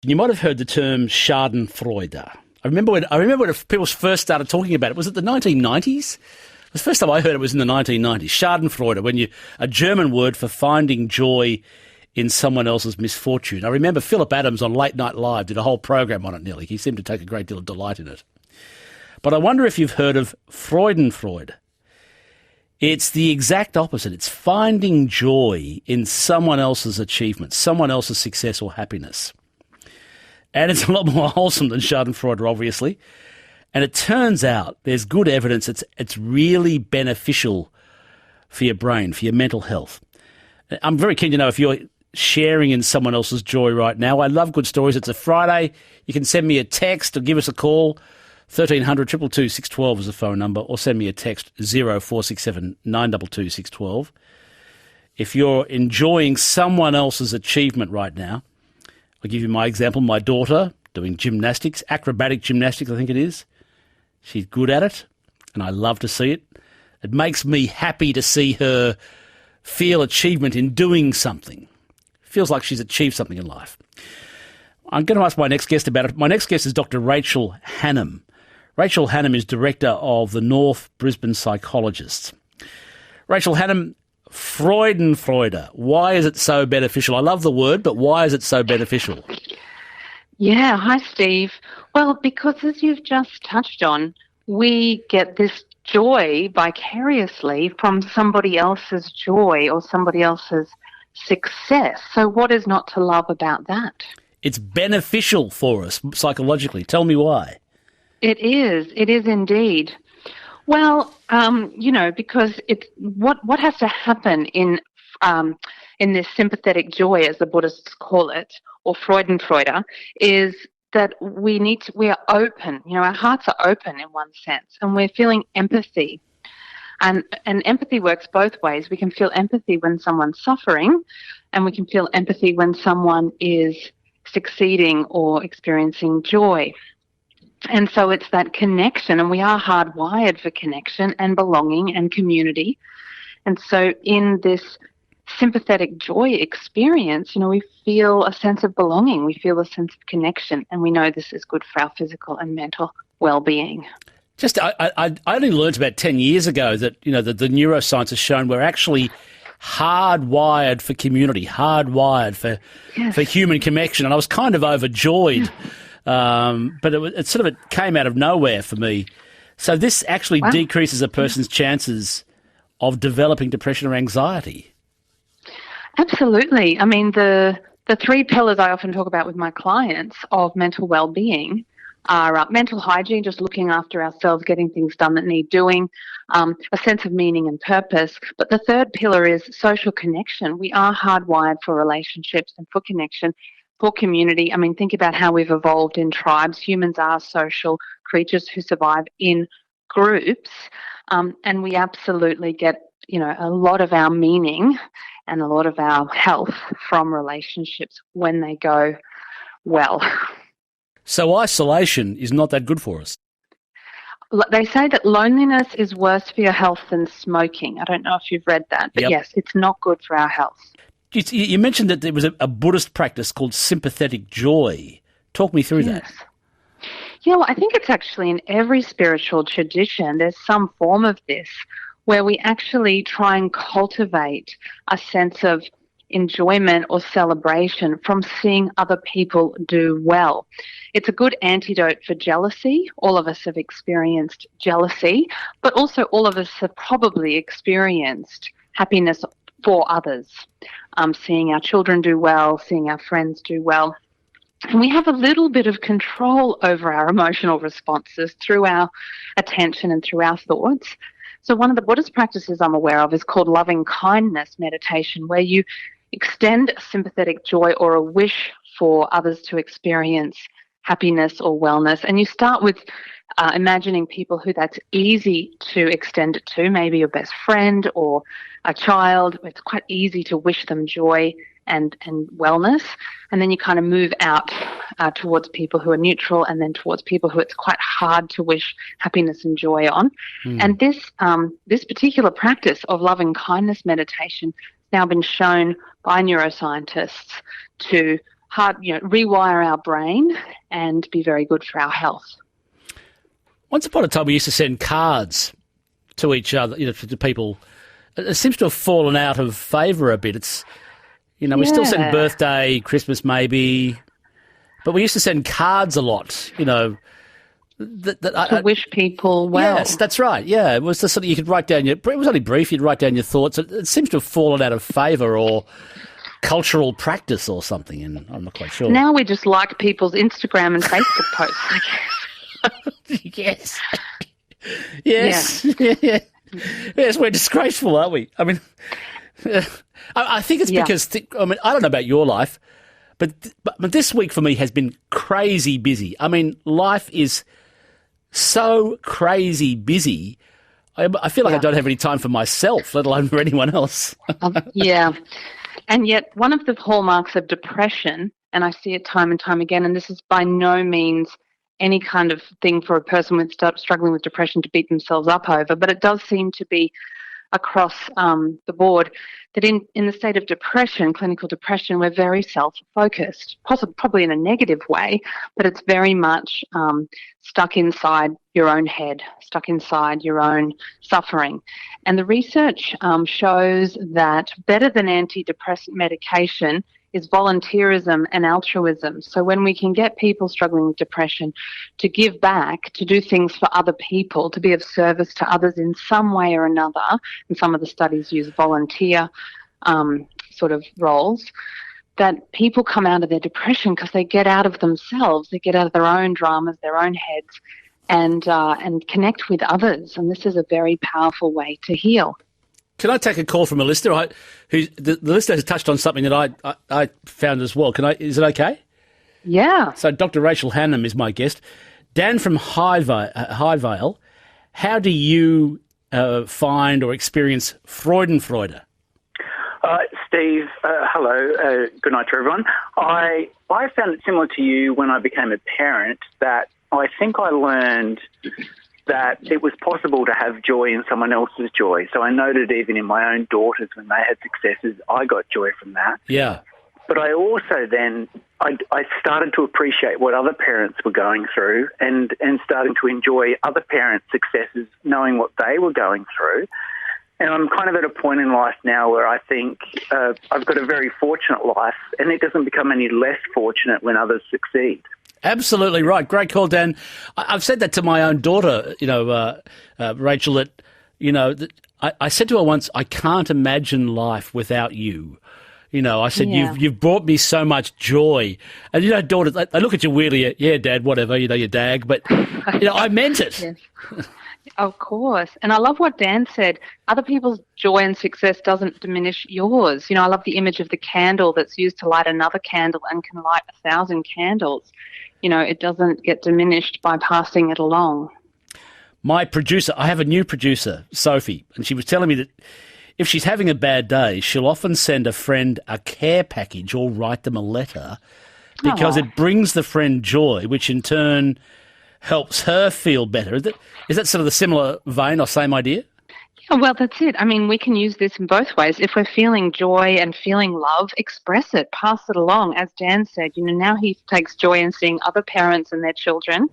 You might have heard the term Schadenfreude. I remember when people first started talking about it. Was it the 1990s? The first time I heard it was in the 1990s. Schadenfreude, a German word for finding joy in someone else's misfortune. I remember Philip Adams on Late Night Live did a whole program on it nearly. He seemed to take a great deal of delight in it. But I wonder if you've heard of Freudenfreude. It's the exact opposite. It's finding joy in someone else's achievement, someone else's success or happiness. And it's a lot more wholesome than Schadenfreude, obviously. And it turns out there's good evidence it's really beneficial for your brain, for your mental health. I'm very keen to know if you're sharing in someone else's joy right now. I love good stories. It's a Friday. You can send me a text or give us a call. 1300 222 612 is the phone number, or send me a text 0467 922 612. If you're enjoying someone else's achievement right now, I'll give you my example. My daughter doing gymnastics, acrobatic gymnastics, I think it is. She's good at it, and I love to see it. It makes me happy to see her feel achievement in doing something. Feels like she's achieved something in life. I'm going to ask my next guest about it. My next guest is Dr. Rachel Hannam. Rachel Hannam is director of the North Brisbane Psychologists. Rachel Hannam, Freudenfreude. Why is it so beneficial? I love the word, but why is it so beneficial? Yeah, hi, Steve. Well, because as you've just touched on, we get this joy vicariously from somebody else's joy or somebody else's success. So what is not to love about that? It's beneficial for us psychologically. Tell me why. It is indeed. Well, because it's what has to happen in this sympathetic joy, as the Buddhists call it, or Freudenfreude, is that we are open. Our hearts are open in one sense, and we're feeling empathy. And empathy works both ways. We can feel empathy when someone's suffering, and we can feel empathy when someone is succeeding or experiencing joy. And so it's that connection, and we are hardwired for connection and belonging and community. And so in this sympathetic joy experience, we feel a sense of belonging, we feel a sense of connection, and we know this is good for our physical and mental well-being. I only learned about 10 years ago that, that the neuroscience has shown we're actually hardwired for community, hardwired for human connection. And I was kind of overjoyed. But it came out of nowhere for me. So this actually decreases a person's chances of developing depression or anxiety. Absolutely. I mean, the three pillars I often talk about with my clients of mental well-being are mental hygiene, just looking after ourselves, getting things done that need doing, a sense of meaning and purpose. But the third pillar is social connection. We are hardwired for relationships and for connection, for community. I mean, think about how we've evolved in tribes. Humans are social creatures who survive in groups, and we absolutely get, a lot of our meaning and a lot of our health from relationships when they go well. So isolation is not that good for us. They say that loneliness is worse for your health than smoking. I don't know if you've read that, but yes, it's not good for our health. You mentioned that there was a Buddhist practice called sympathetic joy. Talk me through that. Yeah, well, I think it's actually in every spiritual tradition, there's some form of this where we actually try and cultivate a sense of enjoyment or celebration from seeing other people do well. It's a good antidote for jealousy. All of us have experienced jealousy, but also all of us have probably experienced happiness for others, seeing our children do well, seeing our friends do well. And we have a little bit of control over our emotional responses through our attention and through our thoughts. So one of the Buddhist practices I'm aware of is called loving kindness meditation, where you extend a sympathetic joy or a wish for others to experience happiness or wellness. And you start with imagining people who that's easy to extend it to, maybe your best friend or a child. It's quite easy to wish them joy and wellness. And then you kind of move out towards people who are neutral, and then towards people who it's quite hard to wish happiness and joy on. And this particular practice of loving kindness meditation has now been shown by neuroscientists to rewire our brain and be very good for our health. Once upon a time, we used to send cards to each other, to people. It seems to have fallen out of favour a bit. We still send birthday, Christmas maybe, but we used to send cards a lot, to wish people well. Yes, that's right. Yeah, it was the sort of, you could write down it was only brief, you'd write down your thoughts. It seems to have fallen out of favour or cultural practice or something, and I'm not quite sure. Now we just like people's Instagram and Facebook posts, I Yes. guess. Yes. Yeah. Yes, we're disgraceful, aren't we? I mean, I think it's because, I don't know about your life, but this week for me has been crazy busy. I mean, life is so crazy busy. I feel like I don't have any time for myself, let alone for anyone else. Yeah. And yet one of the hallmarks of depression, and I see it time and time again, and this is by no means any kind of thing for a person with struggling with depression to beat themselves up over, but it does seem to be across the board that in the state of depression, clinical depression, we're very self-focused, probably in a negative way, but it's very much stuck inside your own head, stuck inside your own suffering. And the research shows that better than antidepressant medication is volunteerism and altruism. So when we can get people struggling with depression to give back, to do things for other people, to be of service to others in some way or another, and some of the studies use volunteer sort of roles, that people come out of their depression because they get out of themselves, they get out of their own dramas, their own heads, and connect with others. And this is a very powerful way to heal. Can I take a call from a listener? The listener has touched on something that I found as well. Is it okay? Yeah. So Dr. Rachel Hannam is my guest. Dan from Highvale, how do you find or experience Freudenfreude? Steve, hello. Good night to everyone. I found it similar to you when I became a parent, that I think I learned that it was possible to have joy in someone else's joy. So I noted even in my own daughters, when they had successes, I got joy from that. Yeah. But I also then, I started to appreciate what other parents were going through and starting to enjoy other parents' successes, knowing what they were going through. And I'm kind of at a point in life now where I think I've got a very fortunate life, and it doesn't become any less fortunate when others succeed. Absolutely right. Great call, Dan. I've said that to my own daughter, Rachel, that, I said to her once, I can't imagine life without you. I said, you've brought me so much joy. And, daughter, they look at you weirdly, yeah, Dad, whatever, you dag. But, I meant it. Yes. Of course. And I love what Dan said. Other people's joy and success doesn't diminish yours. I love the image of the candle that's used to light another candle and can light 1,000 candles. It doesn't get diminished by passing it along. My producer, I have a new producer, Sophie, and she was telling me that if she's having a bad day, she'll often send a friend a care package or write them a letter because it brings the friend joy, which in turn helps her feel better. Is that sort of the similar vein or same idea? Yeah, well, that's it. I mean, we can use this in both ways. If we're feeling joy and feeling love, express it, pass it along. As Dan said, now he takes joy in seeing other parents and their children.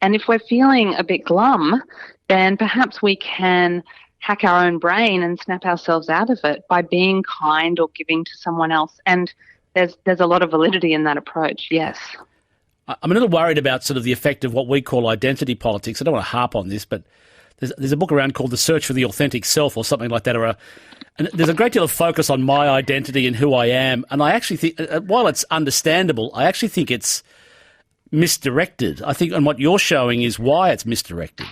And if we're feeling a bit glum, then perhaps we can hack our own brain and snap ourselves out of it by being kind or giving to someone else. And there's a lot of validity in that approach, yes. I'm a little worried about sort of the effect of what we call identity politics. I don't want to harp on this, but there's a book around called The Search for the Authentic Self or something like that. And there's a great deal of focus on my identity and who I am. And I actually think, while it's understandable, I actually think it's misdirected. I think, and what you're showing is why it's misdirected.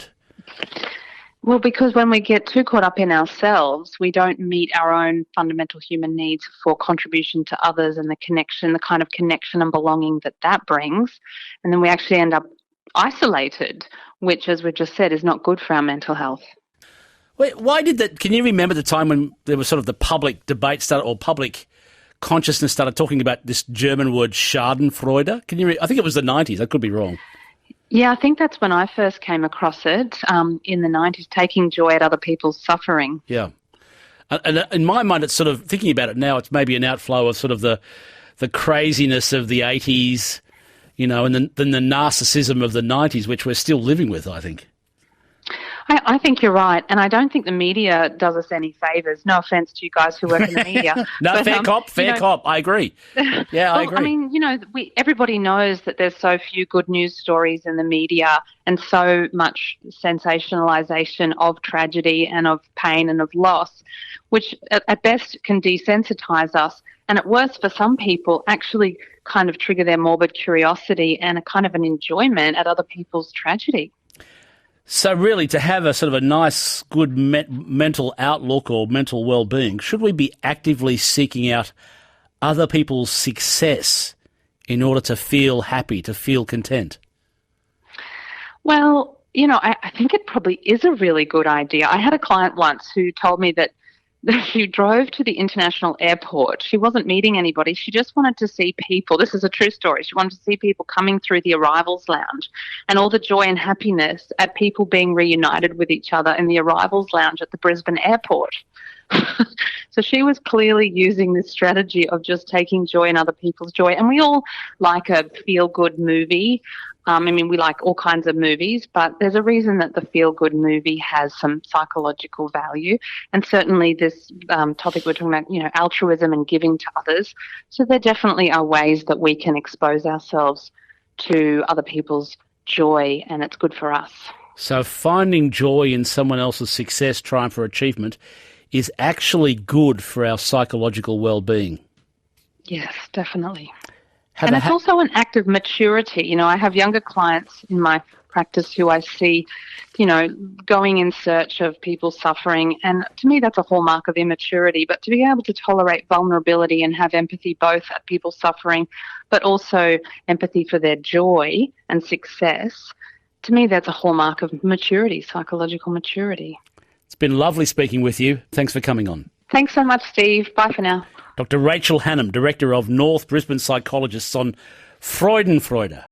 Well, because when we get too caught up in ourselves, we don't meet our own fundamental human needs for contribution to others and the kind of connection and belonging that brings. And then we actually end up isolated, which, as we just said, is not good for our mental health. Wait, why did that? Can you remember the time when there was sort of the public debate started, or public consciousness started talking about this German word Schadenfreude? I think it was the 90s. I could be wrong. Yeah, I think that's when I first came across it in the 90s, taking joy at other people's suffering. Yeah. And in my mind, it's sort of, thinking about it now, it's maybe an outflow of sort of the the craziness of the 80s, you know, and than the narcissism of the 90s, which we're still living with, I think. I think you're right, and I don't think the media does us any favours. No offence to you guys who work in the media. No, but, fair cop. I agree. Yeah, I agree. I mean, you know, everybody knows that there's so few good news stories in the media and so much sensationalisation of tragedy and of pain and of loss, which at best can desensitise us, and at worst for some people actually kind of trigger their morbid curiosity and a kind of an enjoyment at other people's tragedy. So really, to have a sort of a nice, good mental outlook or mental well-being, should we be actively seeking out other people's success in order to feel happy, to feel content? Well, you know, I think it probably is a really good idea. I had a client once who told me that she drove to the international airport. She wasn't meeting anybody. She just wanted to see people. This is a true story. She wanted to see people coming through the arrivals lounge and all the joy and happiness at people being reunited with each other in the arrivals lounge at the Brisbane airport. So she was clearly using this strategy of just taking joy in other people's joy. And we all like a feel-good movie. I mean, we like all kinds of movies, but there's a reason that the feel-good movie has some psychological value. And certainly this topic we're talking about, you know, altruism and giving to others. So there definitely are ways that we can expose ourselves to other people's joy, and it's good for us. So finding joy in someone else's success, triumph or achievement is actually good for our psychological well-being. Yes, definitely. And it's also an act of maturity. You know, I have younger clients in my practice who I see, you know, going in search of people suffering. And to me, that's a hallmark of immaturity. But to be able to tolerate vulnerability and have empathy both at people suffering, but also empathy for their joy and success, to me, that's a hallmark of maturity, psychological maturity. It's been lovely speaking with you. Thanks for coming on. Thanks so much, Steve. Bye for now. Dr. Rachel Hannam, Director of North Brisbane Psychologists on Freudenfreude.